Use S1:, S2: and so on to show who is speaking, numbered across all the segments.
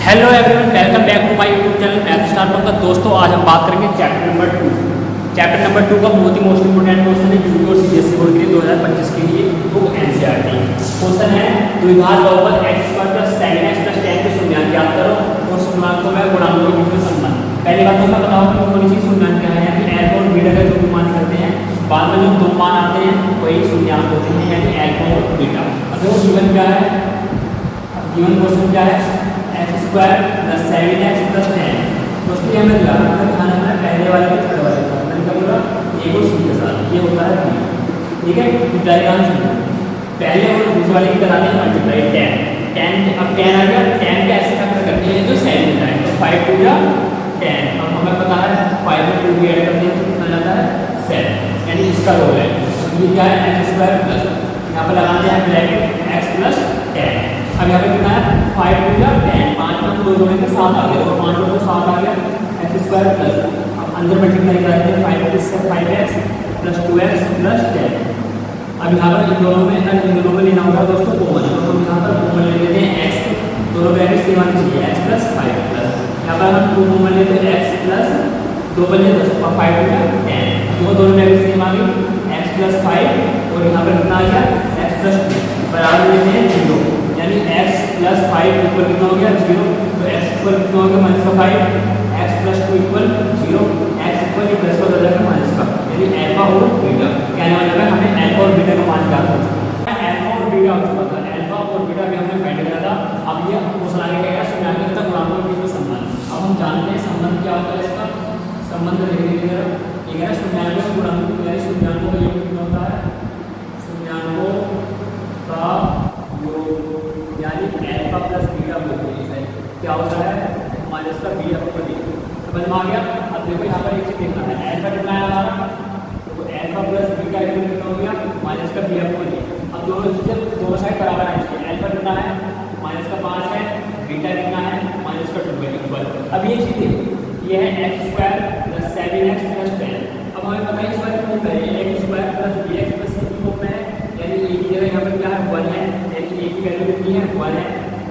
S1: Hello everyone, welcome back to my YouTube channel math star का। दोस्तों आज हम बात करेंगे चैप्टर नंबर 2। चैप्टर नंबर 2 का बहुत ही मोस्ट इंपोर्टेंट क्वेश्चन है यूपी और सीबीएसई बोर्ड के लिए 2025 के लिए बुक एनसीईआरटी। क्वेश्चन है द्विघात बहुपद x² + sin x + tan के शून्याङ्क ज्ञात करो और शून्याङ्कों में गुणांकों के बीच में संबंध। पहली बात तो मैं बताऊं कि कौन सी शून्याङ्क क्या है, यानी अल्फा और बीटा का जो मान करते हैं, बाद में जो दो मान आते हैं वही शून्याङ्क होते हैं, यानी अल्फा और बीटा। अब देखो गिवन क्या है, गिवन क्वेश्चन क्या है, x² + 7x + 10। दोस्तों हमें ध्यान रखना है पहले वाले के थर्ड वाले का, मैंने क्या बोला, ए और सी के साथ ये होता है b। ठीक है, डायग्राम सुनो, पहले और दूसरे वाले की कराते हैं मल्टीप्लाई 10। अब 10 आ गया, 10 के ऐसे फैक्टर करते हैं जो 7 मिलता है, तो 5 × 10। अब हमें पता है 5 में 2 भी ऐड करते हैं तो कितना जाता है 7, यानी इसका रोल है। ये क्या है, x² यहाँ पर लगाते हैं ब्रैकेट x + 10। अब यहाँ पे कितना है 5 × 10, 5 में 2 जोड़ेंगे 7 आ गया, तो 5 में 7 आ गया x² प्लस, अब अंदर मल्टीप्लाई करते हैं 5x + 2x + 10। अब यहाँ पर इन दोनों में लेना होगा दोस्तों कॉमन, तो हम यहाँ पर कॉमन ले लेते हैं x, दोनों ब्रैकेट सेम आनी चाहिए, x + 5 प्लस, यहाँ पर हम 2 कॉमन लेते हैं x + 2 बन जाए 10, 5 × 10, दोनों ब्रैकेट सेम आ गई, x + 5 और यहाँ पर कितना आ गया x + 2 बराबर लेते हैं 0, यानी x + 5 इक्वल कितना हो गया 0, तो x इक्वल कितना हो गया -5, x + 2 इक्वल 0, x इक्वल ये प्लस का हो जाएगा माइनस का, यानी अल्फा और बीटा। कहने वाला है हमें अल्फा और बीटा का मान ज्ञात हो चुका है, अल्फा और बीटा हो चुका था, अल्फा और बीटा भी हमने फाइंड करा था। अब ये क्वेश्चन आगे क्या है, शून्याङ्क तक गुणांकों के बीच में संबंध। अब हम जानते हैं संबंध क्या होता है, इसका संबंध देखने की तरफ ये है शून्याङ्कों के गुणांकों, यानी शून्याङ्कों का योग कितना होता है, शून्याङ्कों का योग यानी अल्फा प्लस बीटा है क्या होता है, माइनस का बी अपॉन डी। समझ में आ गया। अब देखो यहाँ पर एक चीज देखना है, अल्फा कितना है हमारा, तो अल्फा प्लस बीटा इक्वल कितना हो गया माइनस का बी अपॉन डी। अब दोनों साइड बराबर आनी चाहिए, अल्फा कितना है -5 है, बीटा कितना है -2 है इक्वल। अब ये चीज ये है x² + 7x + 10। अब हमें पता है इस बार फॉर्म में x² + bx + c की फॉर्म में है, यानी a की जगह यहाँ पर क्या है 1 है, यानी a की वैल्यू कितनी है 1 है,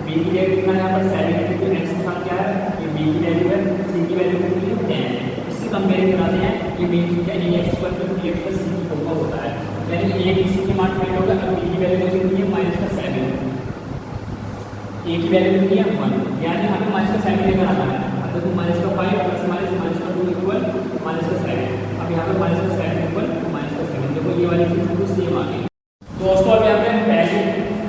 S1: b की जगह कितना है यहाँ पर 7 है, क्योंकि x के साथ क्या है ये b की वैल्यू है, c की वैल्यू कितनी है 10 है। इससे कंपेयर कराते हैं ये b की क्या x² + bx + c की फॉर्म का होता है, यानी a की c की मान फाइंड होगा। अब b की वैल्यू कितनी है -7, a की वैल्यू कितनी है 1, यानी हमें -7 लेकर आना है। तो -5 + -2 इक्वल -7। अब यहाँ पर -7 इक्वल -7, देखो ये वाली चीज बिल्कुल सेम आ गई। दोस्तों अब यहाँ पे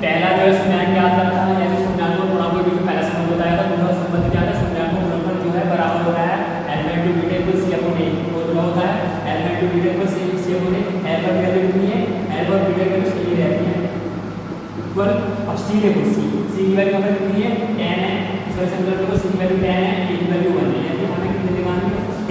S1: पहला जो है शून्याङ्क ज्ञात करना है, यानी शून्याङ्क और गुणांक के बीच में पहला संबंध बताया था। दूसरा संबंध क्या है, शून्याङ्क और गुणनफल जो है बराबर होता है alpha × beta = c upon a। वो जो होता है alpha × beta = c upon a। Alpha की वैल्यू कितनी है, अल्फा और बीटा की वैल्यू सही रहती है इक्वल। अब c देखो, c की वैल्यू हमें कितनी है 10 है, इसका संबंध देखो c की वैल्यू 10 है, a की वैल्यू 1 है, यानी हमें कितने लेकर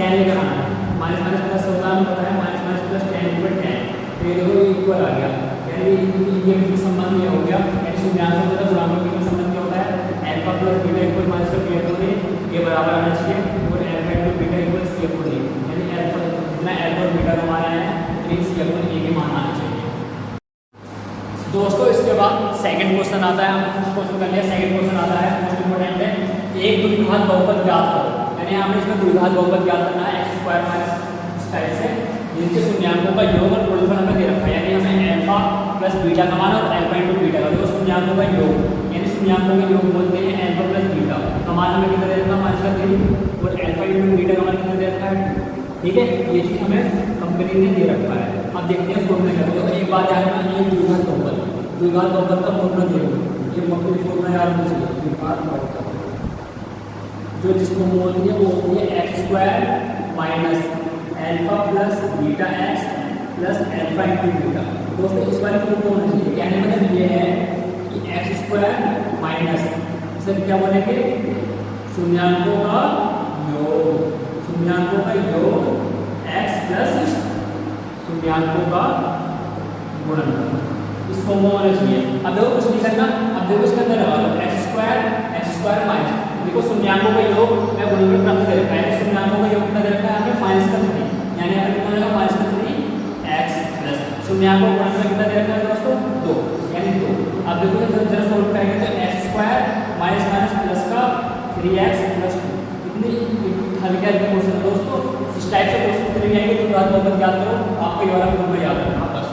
S1: 10 लेकर आना है। माइनस प्लस होता है, हमें पता है माइनस प्लस 10 = 10, तो ये देखो ये इक्वल आ गया, यानी इनके बीच में संबंध ये हो गया। यानी शून्याङ्कों तथा गुणांकों के बीच में संबंध क्या होता है, alpha plus beta equal minus का बी अपॉन ए, ये बराबर आना चाहिए, और alpha × beta equal c upon a, यानी अल्फा जितना अल्फा और बीटा का मान आया है उतनी सी अपॉन ए के मान आना चाहिए। दोस्तों इसके बाद सेकंड क्वेश्चन आता है, हम क्वेश्चन कर लिया, सेकंड क्वेश्चन आता है मोस्ट इंपोर्टेंट है, एक द्विघात बहुपद ज्ञात करो। यानी हमें इसमें द्विघात बहुपद ज्ञात करना है x² - इस टाइप से, जिनके शून्याङ्कों का योग और गुणनफल हमें दे रखा है, यानी हमें अल्फा प्लस बीटा का मान और अल्फा × बीटा का, देखो शून्याङ्कों का योग, यानी शून्याङ्कों का योग बोलते हैं अल्फा प्लस बीटा का मान हमें कितना दे रखा है -3, और अल्फा × बीटा का मान कितना दे रखा है 2। ठीक है, ये चीज हमें कंपनी ने दे रखा है। अब देखते हैं फॉर्मूला क्या होगा। एक बात याद रखना, ये द्विघात बहुपद का फॉर्मूला दे रहा हूँ, ये मकबूल फॉर्मूला याद रखना चाहिए। द्विघात बहुपद जो जिसको बोलती है वो होती है x² - alpha plus beta x plus alpha × beta. दोस्तों इस वाले फॉर्म को होना चाहिए, कहने का मतलब ये है कि x² माइनस इसे क्या बोलेंगे, शून्याङ्कों का योग, शून्याङ्कों का योग x प्लस शून्याङ्कों का गुणनफल, इस फॉर्म में होना चाहिए। अब देखो कुछ नहीं करना, अब देखो इसके अंदर x² माइनस, देखो शून्याङ्कों का योग मैं गुणनफल प्राप्त कर रखा है, शून्याङ्कों का योग कितना दे रखा है हमें -3, यानी हमें कितना मिलेगा -3x प्लस शून्याङ्कों का गुणनफल कितना दे रखा है दोस्तों 2, यानी 2। अब देखो जरा सोल्व करेंगे तो x² माइनस प्लस का 3x प्लस 2 इतने हल्के हल्के क्वेश्चन है दोस्तों। इस टाइप से क्वेश्चन कितने भी आएंगे तो याद याद करो, आपको ये वाला फॉर्मूला याद रखना बस।